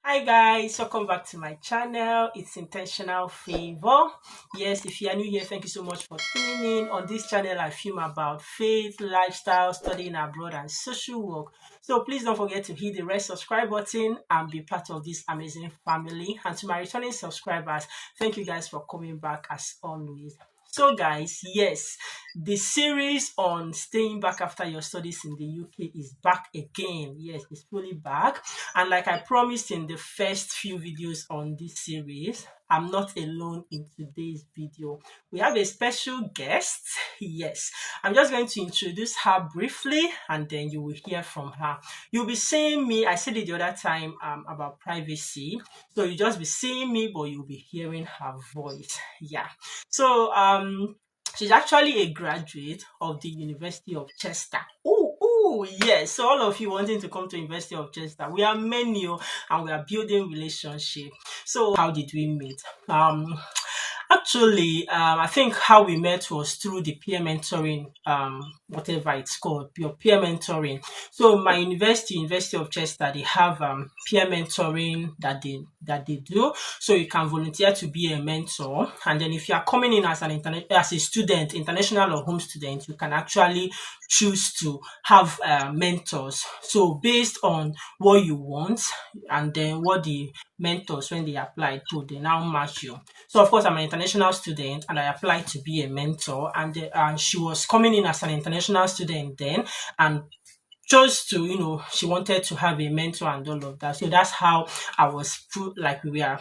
Hi guys, welcome back to my channel. It's Intentional Favor. Yes, if you are new here, thank you so much for tuning in. On this channel, I film about faith, lifestyle, studying abroad, and social work. So please don't forget to hit the red subscribe button and be part of this amazing family. And to my returning subscribers, thank you guys for coming back as always. So guys, yes, the series on staying back after your studies in the UK is back again. Yes, it's fully back. And like I promised in the first few videos on this series, I'm not alone in today's video. We have a special guest. Yes, I'm just going to introduce her briefly and then you will hear from her. You'll be seeing me, I said it the other time about privacy. So you'll just be seeing me, but you'll be hearing her voice. Yeah. So she's actually a graduate of the University of Chester. Oh, yes. So all of you wanting to come to University of Chester, we are many and we are building relationship. So how did we meet? Actually, I think how we met was through the peer mentoring, whatever it's called, your peer mentoring. So my university, University of Chester, they have peer mentoring that they do. So you can volunteer to be a mentor, and then if you are coming in as as a student, international or home student, you can actually choose to have mentors. So based on what you want, and then what the mentors when they apply to, they now match you. So of course, I'm an international student, and I applied to be a mentor. And she was coming in as an international student then, and chose to, she wanted to have a mentor and all of that. So that's how I was put, like we were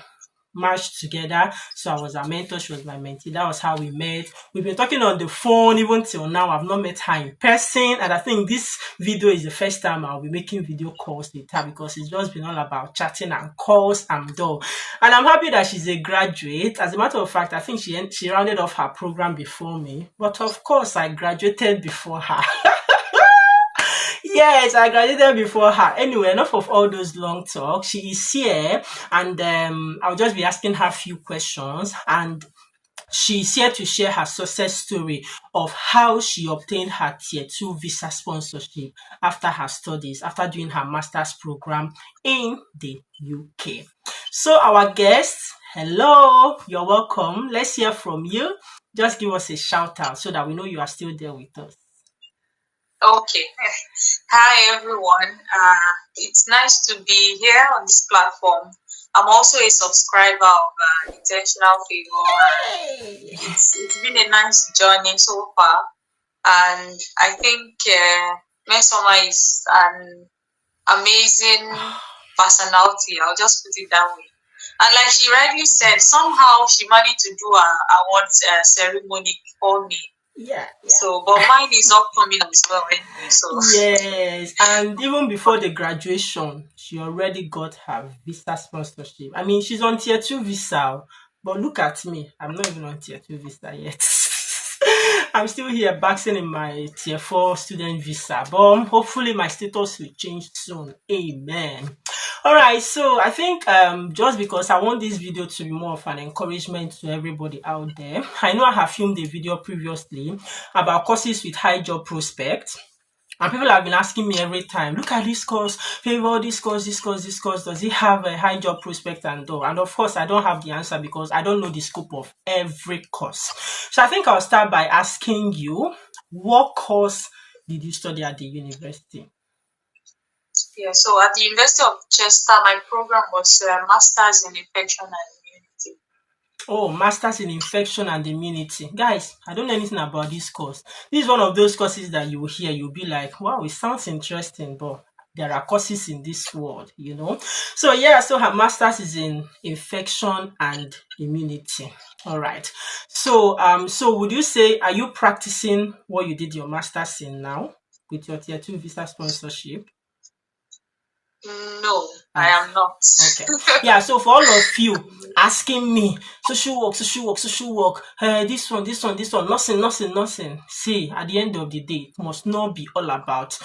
matched together. So I was her mentor, she was my mentee. That was how we met. We've been talking on the phone even till now. I've not met her in person, and I think this video is the first time I'll be making video calls with her because it's just been all about chatting and calls and all. And I'm happy that she's a graduate. As a matter of fact, I think she rounded off her program before me, but of course I graduated before her. Yes, I graduated before her. Anyway, enough of all those long talks. She is here, and I'll just be asking her a few questions. And she's here to share her success story of how she obtained her tier 2 visa sponsorship after her studies, after doing her master's program in the UK. So, our guest, hello, you're welcome. Let's hear from you. Just give us a shout out so that we know you are still there with us. Okay. Hi, everyone. It's nice to be here on this platform. I'm also a subscriber of Intentional Favor. Hey! It's been a nice journey so far, and I think Mesoma is an amazing personality. I'll just put it that way. And like she rightly said, somehow she managed to do an awards ceremony before me. Yeah. So, but mine is upcoming as well anyway. So, Yes, and even before the graduation, she already got her visa sponsorship. I mean, she's on tier 2 visa, but look at me. I'm not even on tier 2 visa yet. I'm still here basking in my tier 4 student visa, but hopefully my status will change soon. Amen. All right, so I think just because I want this video to be more of an encouragement to everybody out there, I know I have filmed a video previously about courses with high job prospects. And people have been asking me every time, look at this course, favor this course, does it have a high job prospect and all? And of course, I don't have the answer because I don't know the scope of every course. So I think I'll start by asking you, what course did you study at the university? yeah, so at the University of Chester, my program was Masters in Infection and Immunity. Oh, Masters in Infection and Immunity. Guys, I don't know anything about this course. This is one of those courses that you will hear, you'll be like, wow, it sounds interesting, but there are courses in this world, So yeah, so her Masters is in Infection and Immunity. All right. So would you say, are you practicing what you did your Masters in now with your tier 2 visa sponsorship? No, I am not. Okay. Yeah, so for all of you asking me, social work, this one, nothing. See, at the end of the day, it must not be all about,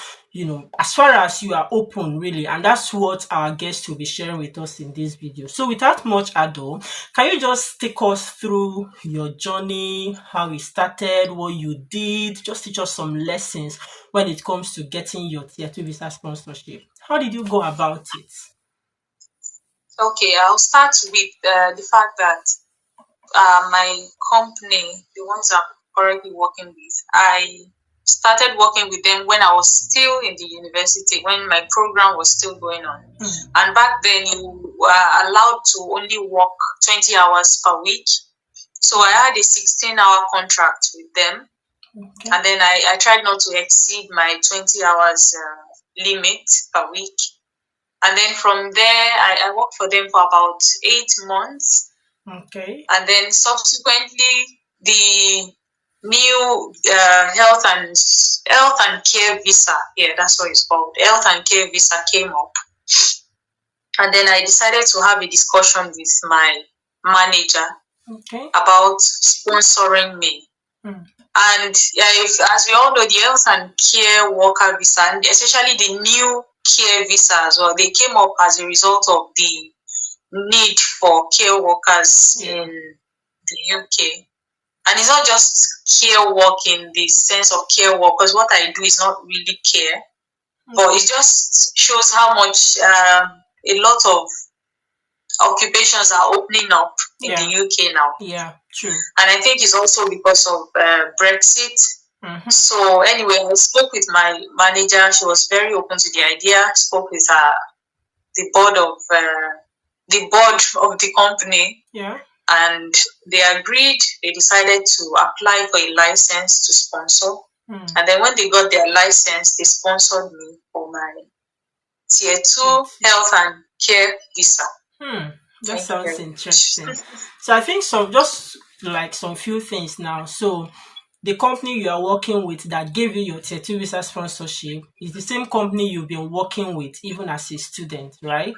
as far as you are open, really, and that's what our guest will be sharing with us in this video. So without much ado, can you just take us through your journey, how it started, what you did, just teach us some lessons when it comes to getting your tier 2 visa sponsorship? How did you go about it? Okay, I'll start with the fact that my company, the ones I'm currently working with, I started working with them when I was still in the university, when my program was still going on. Mm, And back then, you were allowed to only work 20 hours per week. So I had a 16-hour contract with them. okay. And then I tried not to exceed my 20 hours limit per week. And then from there, I worked for them for about 8 months. Okay. And then subsequently, the new health and care visa, yeah, that's what it's called, health and care visa came up. And then I decided to have a discussion with my manager Okay. about sponsoring me. Mm, And as we all know, the health and care worker visa, and especially the new care visa as well, they came up as a result of the need for care workers yeah. in the UK. And it's not just care work in the sense of care work, because what I do is not really care, but Okay. it just shows how much a lot of occupations are opening up in the Yeah. UK now. Yeah. True. And I think it's also because of Brexit. Mm-hmm. So anyway, I spoke with my manager. She was very open to the idea. Spoke with the board of the company, Yeah. and they agreed. They decided to apply for a license to sponsor. Mm. And then when they got their license, they sponsored me for my tier two It's, health and care visa. hmm. That Thank you sounds very interesting. much. So I think some just like some few things now. So the company you are working with that gave you your tattoo visa sponsorship is the same company you've been working with even as a student, right?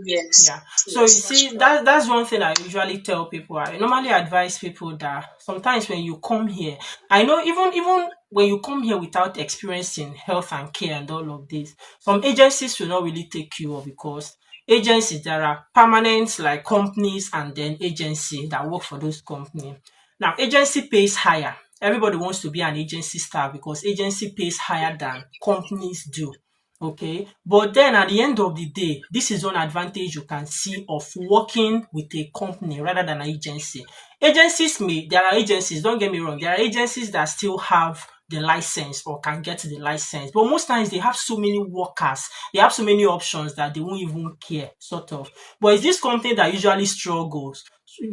Yes, Yeah. So you yes, that's see, true. that's one thing I usually tell people. I normally advise people that sometimes when you come here, I know even when you come here without experiencing health and care and all of this, some agencies will not really take you up because agencies there are permanent like companies and then agencies that work for those companies. Now agency pays higher. Everybody wants to be an agency staff because agency pays higher than companies do. Okay, but then at the end of the day, this is one advantage you can see of working with a company rather than an agency. There are agencies, don't get me wrong, there are agencies that still have the license or can get the license, but most times they have so many workers, they have so many options that they won't even care, sort of. But it's this company that usually struggles.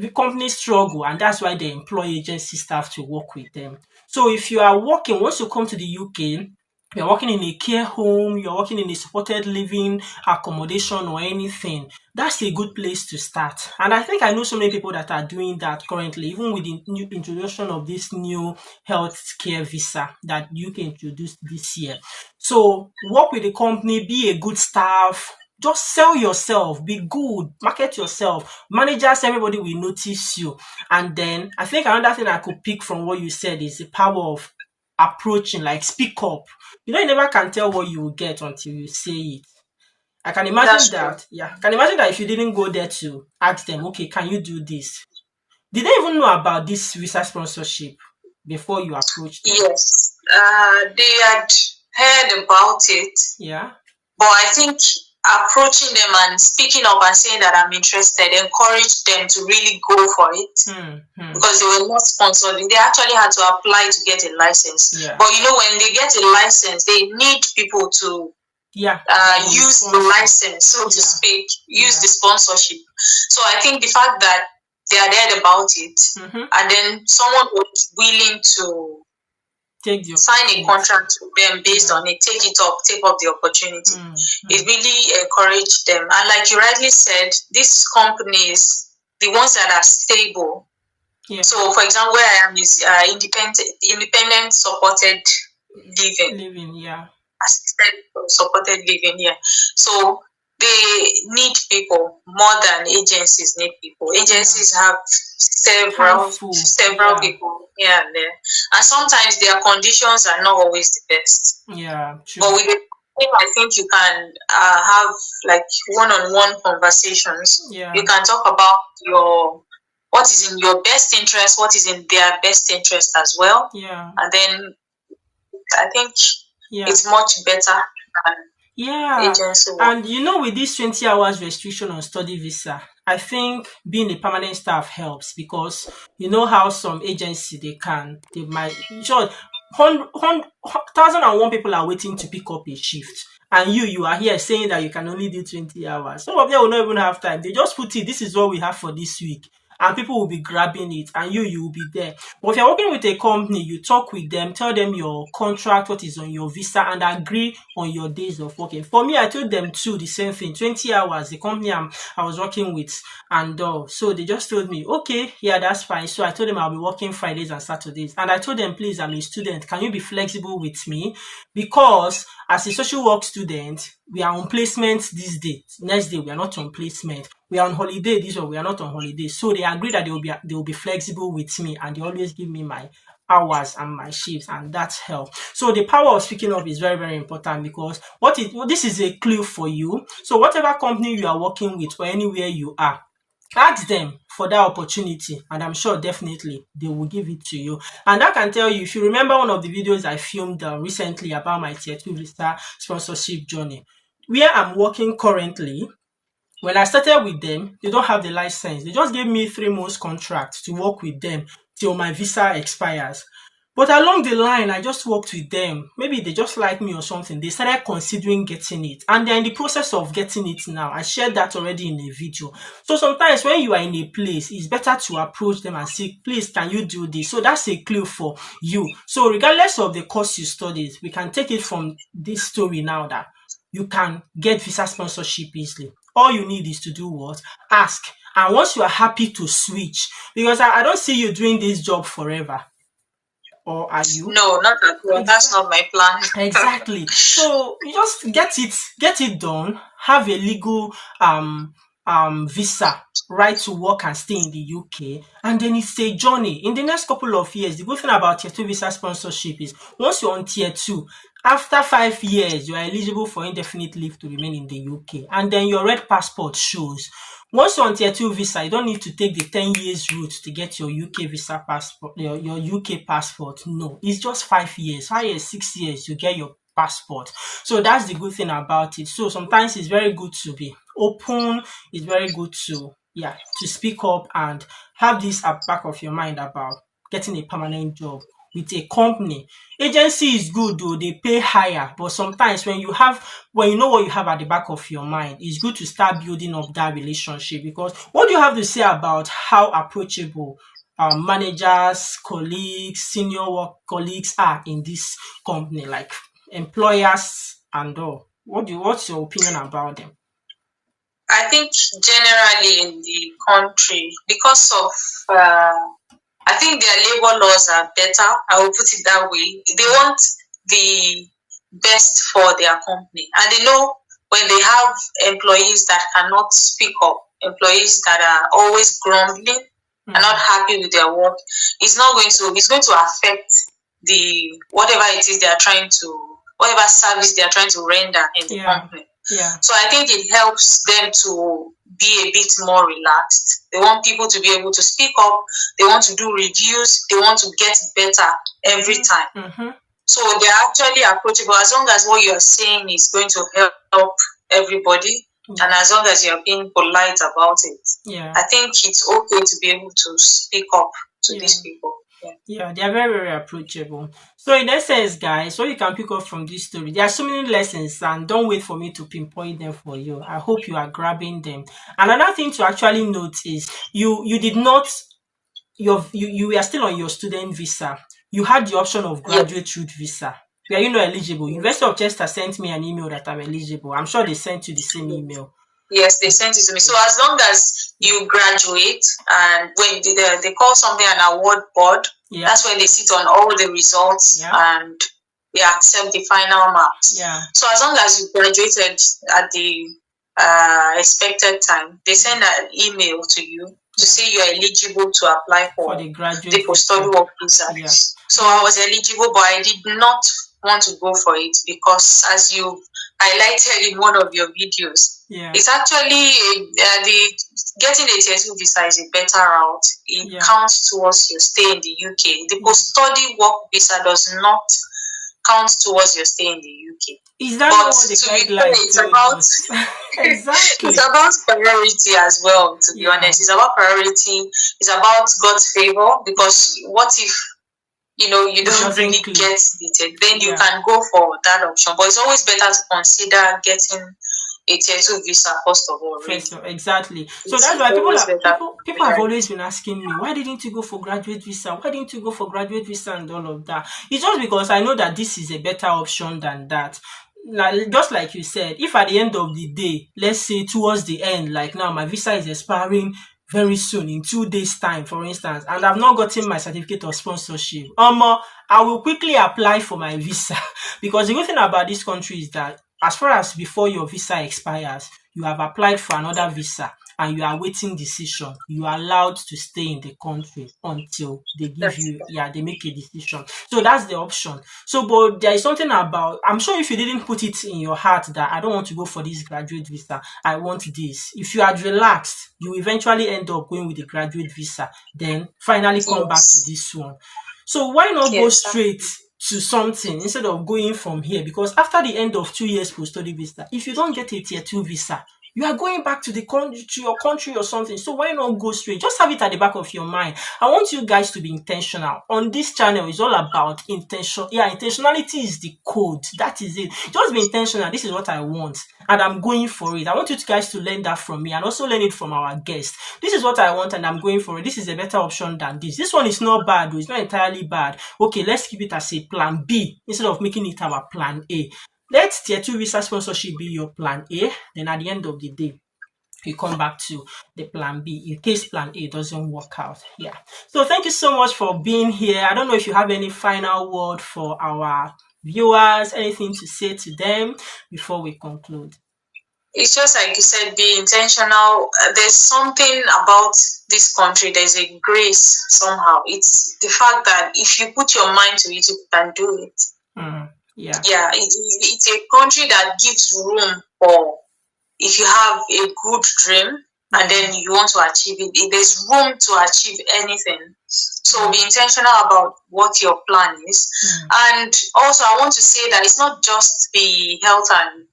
The companies struggle, and that's why they employ agency staff to work with them. So if you are working, once you come to the UK, you're working in a care home, you're working in a supported living accommodation or anything, that's a good place to start. And I think I know so many people that are doing that currently, even with the new introduction of this new health care visa that UK introduced this year. So work with the company, be a good staff, just sell yourself, be good, market yourself. Managers, everybody will notice you. And then I think another thing I could pick from what you said is the power of approaching, like speak up. You never can tell what you will get until you say it. I can imagine That's true. that, yeah, I can imagine that if you didn't go there to ask them, okay, can you do this? Did they even know about this visa sponsorship before you approach them? Yes, they had heard about it, Yeah. but I think approaching them and speaking up and saying that I'm interested encouraged them to really go for it, Hmm. Hmm. because they were not sponsored. They actually had to apply to get a license. Yeah. But when they get a license, they need people to Yeah. That they will use the sponsor. license, so to Yeah. speak, use Yeah. the sponsorship. So I think the fact that they had heard about it, Mm-hmm. and then someone was willing to Take the sign a opportunity. contract with them based Yeah. on it, take up the opportunity. Mm-hmm. It really encouraged them. And like you rightly said, these companies, the ones that are stable. Yeah. So, for example, where I am is independent supported living, Living. Yeah. assisted supported living. Yeah. So they need people more than agencies need people. Yeah. Agencies have Handful. several Yeah. people here and there, and sometimes their conditions are not always the best. Yeah. But True. with the team, I think you can have like one-on-one conversations. You Yeah. can talk about your what is in your best interest, what is in their best interest as well, Yeah. and then I think Yeah. it's much better than. Yeah, agency work. and with this 20 hours restriction on study visa, I think being a permanent staff helps because you know how some agency they might sure 1,001 people are waiting to pick up a shift, and you are here saying that you can only do 20 hours. Some of them will not even have time. They just put it. This is what we have for this week. And people will be grabbing it, and you will be there. But if you're working with a company, you talk with them, tell them your contract, what is on your visa, and agree on your days of working. For me, I told them too the same thing, 20 hours, the company I was working with, and so they just told me, okay, yeah, that's fine. So I told them I'll be working Fridays and Saturdays. And I told them, please, I'm a student. Can you be flexible with me? Because as a social work student, we are on placement this day. Next day, we are not on placement. We are on holiday this one, we are not on holiday. So they agreed that they will be flexible with me, and they always give me my hours and my shifts, and that's help. So the power of speaking up is very, very important because this is a clue for you. So whatever company you are working with or anywhere you are, ask them for that opportunity, and I'm sure definitely they will give it to you. And I can tell you, if you remember one of the videos I filmed recently about my tier 2 visa sponsorship journey, where I'm working currently, when I started with them, they don't have the license. They just gave me 3 months contract to work with them till my visa expires. But along the line, I just worked with them. Maybe they just like me or something. They started considering getting it. And they're in the process of getting it now. I shared that already in a video. So sometimes when you are in a place, it's better to approach them and say, please, can you do this? So that's a clue for you. So regardless of the course you studied, we can take it from this story now that you can get visa sponsorship easily. All you need is to do what? Ask. And once you are happy to switch, because I don't see you doing this job forever, or are you? No, not at all. That's Exactly. not my plan. Exactly. So you just get it done, have a legal visa, right to work and stay in the UK, and then it's a journey. In the next couple of years, the good thing about tier 2 visa sponsorship is once you're on tier 2, after 5 years, you are eligible for indefinite leave to remain in the UK, and then your red passport shows. Once you're on tier 2 visa, you don't need to take the 10 years route to get your UK visa passport, your UK passport. No, it's just 5 years. 5 years, 6 years, you get your passport. So that's the good thing about it. So sometimes it's very good to be open. It's very good to speak up and have this at back of your mind about getting a permanent job with a company. Agency is good though, they pay higher, but sometimes when you know what you have at the back of your mind, it's good to start building up that relationship. Because what do you have to say about how approachable managers, colleagues, senior work colleagues are in this company, like employers and all? What's your opinion about them? I think generally in the country, because of uh, I think their labor laws are better. I will put it that way. They want the best for their company, and they know when they have employees that cannot speak up, employees that are always grumbling and not Mm, happy with their work, it's going to affect the whatever it is they are trying to whatever service they are trying to render in the yeah, company. yeah, So I think it helps them to be a bit more relaxed. They want people to be able to speak up. They want to do reviews. They want to get better every mm-hmm, time. mm-hmm, So they're actually approachable as long as what you're saying is going to help everybody, and yeah, as long as you're being polite about it. yeah, I think it's okay to be able to speak up to yeah. these people. Yeah. Yeah, they are very, very approachable. So in essence, guys, what you can pick up from this story, there are so many lessons, and don't wait for me to pinpoint them for you. I hope you are grabbing them. Another thing to actually note is you did not you were still on your student visa. You had the option of Yes. graduate route visa. Were you not eligible? Yes. University of Chester sent me an email that I'm eligible. I'm sure they sent you the same Yes. email. Yes, they sent it to me. So as long as Yeah. you graduate, and when they call something an award board, Yeah. that's when they sit on all the results Yeah. and they accept the final marks. Yeah. So as long as you graduated at the expected time, they send an email to you to Yeah. say you are eligible to apply For for the graduate the post-study visa. work visa. Yeah. So I But was eligible, but I did not want to go for it because, as you highlighted in one of your videos, yeah. it's actually the getting a TSU visa is a better route. It Yeah. counts towards your stay in the UK. The Yeah. post-study work visa does not count towards your stay in the UK. Is that But not what the to be fair, guideline it's told about us? it's Exactly. about priority as well. To be Yeah. honest, it's about priority. It's about God's favor. Because what if you It don't doesn't really click. get the then you Yeah. can go for that option. But it's always better to consider getting a tier two visa first of all. Really, First of exactly. So that's it's why people always are better to people have consider always it. been asking me, why didn't you go for graduate visa? Why didn't you go for graduate visa and all of that? It's just because I know that this is a better option than that. Now, just like you said, if at the end of the day, let's say towards the end, like now my visa is expiring very soon in 2 days time, for instance, and I've not gotten my certificate of sponsorship, I will quickly apply for my visa because the good thing about this country is that as far as before your visa expires, you have applied for another visa and you are waiting decision, you are allowed to stay in the country until they give That's you, yeah, they make a decision. So that's the option. So, but there is something about, I'm sure if you didn't put it in your heart that I don't want to go for this graduate visa, I want this. If you had relaxed, you eventually end up going with the graduate visa, then finally come back to yes, this one. So why not go yes, straight to something instead of going from here? Because after the end of 2 years post-study visa, if you don't get a tier two visa, you are going back to the country, to your country or something. So why not go straight? Just have it at the back of your mind. I want you guys to be intentional. On this channel, it's all about intention. Yeah, intentionality is the code. That is it. Just be intentional. This is what I want, and I'm going for it. I want you guys to learn that from me and also learn it from our guests. This is what I want, and I'm going for it. This is a better option than this. This one is not bad, though. It's not entirely bad. Okay, let's keep it as a plan B instead of making it our plan A. Let tier two visa sponsorship be your plan A. Then at the end of the day, you come back to the plan B in case plan A doesn't work out. Yeah. So thank you so much for being here. I don't know if you have any final word for our viewers, anything to say to them before we conclude. it's just like you said, be intentional. There's something about this country. There's a grace somehow. It's the fact that if you put your mind to it, you can do it. Yeah. Yeah, it's a country that gives room for if you have a good dream and Yeah. then you want to achieve it, there's room to achieve anything. So be Yeah. intentional about what your plan is. Mm. And also, I want to say that it's not just the health and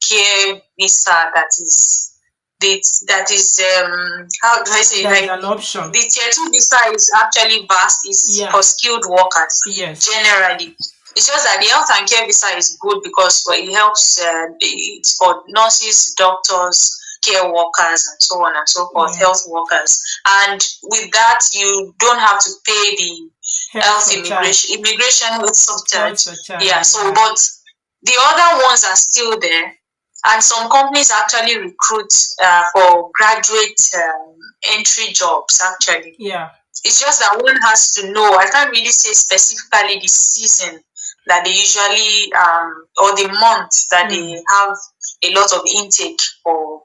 care visa that is how do I say it? That is Like an option. the tier two visa is actually vast, is Yeah. for skilled workers Yes. generally. It's just that the health and care visa is good because it helps. It's for nurses, doctors, care workers, and so on and so forth, Yeah. health workers. And with that, you don't have to pay the Health health surcharge. immigration with Health surcharge. surcharge. Yeah. So, Yeah. but the other ones are still there, and some companies actually recruit for graduate entry jobs. Actually, Yeah. it's just that one has to know. I can't really say specifically the season that they usually or the month that Mm. they have a lot of intake for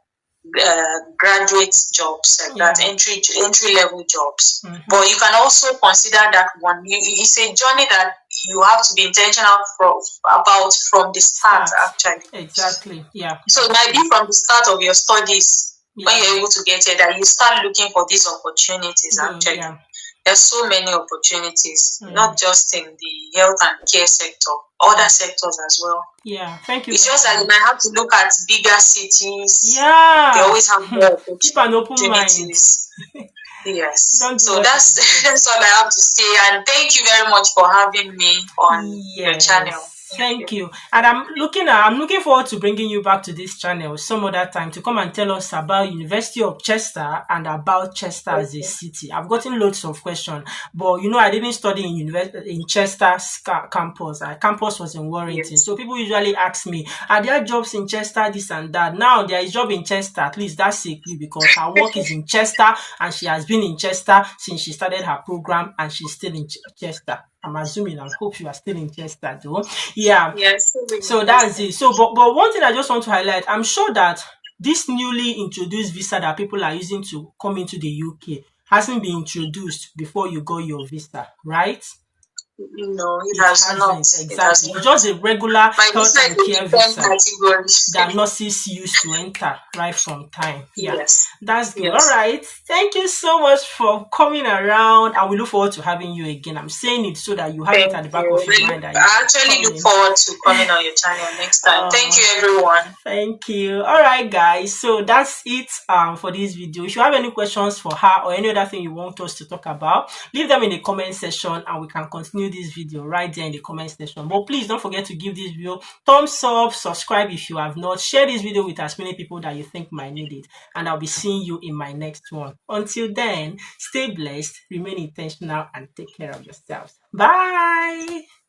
graduate jobs like that, Yeah. entry level jobs. Mm-hmm. But you can also consider that one. It's a journey that you have to be intentional about from the start. Start. Actually, Exactly. Yeah. so it That's might true. be from the start of your studies when Yeah. you're able to get it that you start looking for these opportunities. Good. Actually, Yeah. there's so many opportunities, Yeah. not just in the health and care sector, other Yeah. sectors as well. Yeah. Thank you It's very just that you much. might have to look at bigger cities. They Yeah. always have more Keep an open mind. opportunities. Yes. Don't do So what is that's good. that's all I have to say. And thank you very much for having me on your channel. Yes, Thank thank you. you. And I'm looking forward to bringing you back to this channel some other time to come and tell us about University of Chester and about Chester as a Okay. city. I've gotten loads of questions, but I didn't study in Chester's campus. Our campus was in Warrington. Yes. So people usually ask me, are there jobs in Chester, this and that? Now there is job in Chester, at least that's a clue because her work is in Chester and she has been in Chester since she started her program and she's still in Chester. I'm assuming and hope you are still in Chester though. Yeah. Yes. Still being So that's interesting. it. So but one thing I just want to highlight, I'm sure that this newly introduced visa that people are using to come into the UK hasn't been introduced before you got your visa, right? No, it It has not. hasn't, It has exactly. It's not. just a regular My health visa is and a care different visa category. that nurses used to enter right from time. Yeah, Yes. that's good. All Yes. right. Thank you so much for coming around, and we look forward to having you again. I'm saying it so that you have it Thank at the back of you. your mind that you'll I be actually look coming. forward to coming on your channel next time. Thank you, Oh, everyone. thank you. All right, guys. So that's it for this video. If you have any questions for her or any other thing you want us to talk about, leave them in the comment section and we can continue this video right there in the comment section. But please don't forget to give this video thumbs up, subscribe if you have not, share this video with as many people that you think might need it. And I'll be seeing you in my next one. Until then, stay blessed, remain intentional, and take care of yourselves. Bye.